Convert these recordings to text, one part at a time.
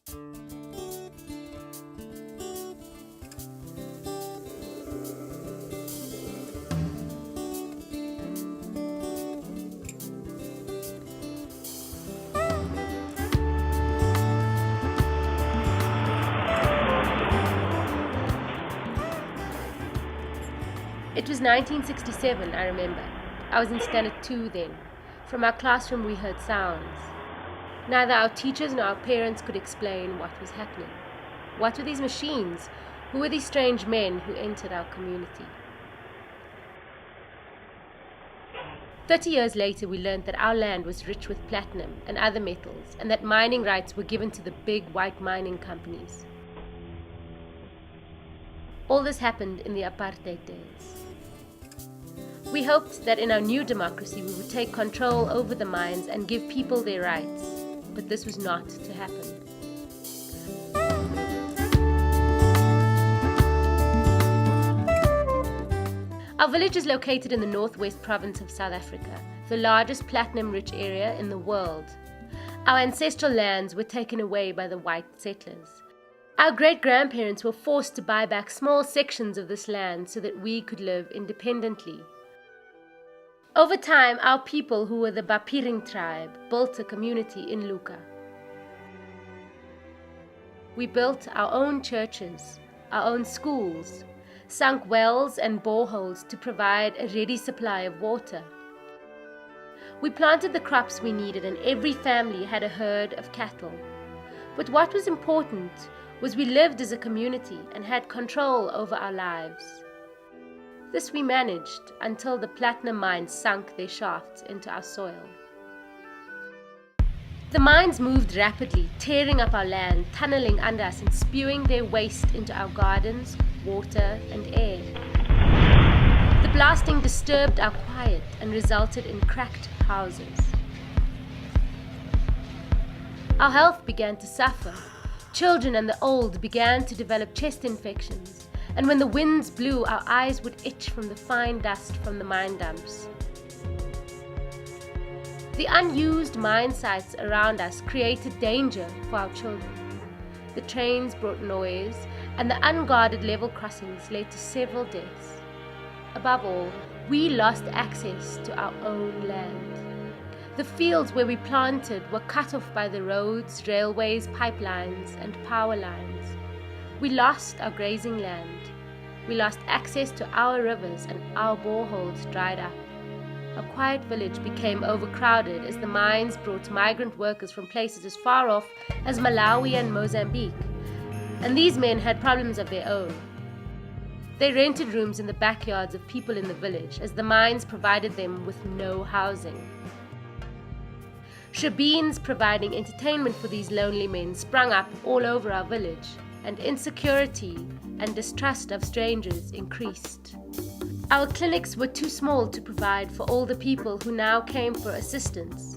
It was 1967, I remember. I was in Standard 2 then. From our classroom we heard sounds. Neither our teachers nor our parents could explain what was happening. What were these machines? Who were these strange men who entered our community? 30 years later, we learned that our land was rich with platinum and other metals, and that mining rights were given to the big white mining companies. All this happened in the apartheid days. We hoped that in our new democracy we would take control over the mines and give people their rights, but this was not to happen. Our village is located in the northwest province of South Africa, the largest platinum-rich area in the world. Our ancestral lands were taken away by the white settlers. Our great-grandparents were forced to buy back small sections of this land so that we could live independently. Over time, our people, who were the Bapiring tribe, built a community in Luka. We built our own churches, our own schools, sunk wells and boreholes to provide a ready supply of water. We planted the crops we needed, and every family had a herd of cattle. But what was important was we lived as a community and had control over our lives. This we managed until the platinum mines sunk their shafts into our soil. The mines moved rapidly, tearing up our land, tunneling under us and spewing their waste into our gardens, water and air. The blasting disturbed our quiet and resulted in cracked houses. Our health began to suffer. Children and the old began to develop chest infections, and when the winds blew, our eyes would itch from the fine dust from the mine dumps. The unused mine sites around us created danger for our children. The trains brought noise, and the unguarded level crossings led to several deaths. Above all, we lost access to our own land. The fields where we planted were cut off by the roads, railways, pipelines, and power lines. We lost our grazing land. We lost access to our rivers, and our boreholes dried up. Our quiet village became overcrowded as the mines brought migrant workers from places as far off as Malawi and Mozambique, and these men had problems of their own. They rented rooms in the backyards of people in the village, as the mines provided them with no housing. Shebeens providing entertainment for these lonely men sprung up all over our village, and insecurity and distrust of strangers increased. Our clinics were too small to provide for all the people who now came for assistance,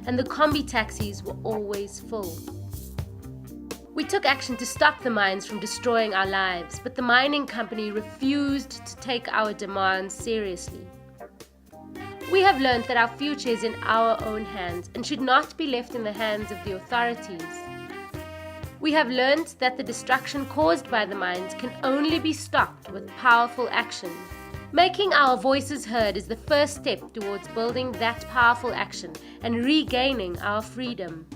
and the combi taxis were always full. We took action to stop the mines from destroying our lives, but the mining company refused to take our demands seriously. We have learned that our future is in our own hands and should not be left in the hands of the authorities. We have learned that the destruction caused by the mines can only be stopped with powerful action. Making our voices heard is the first step towards building that powerful action and regaining our freedom.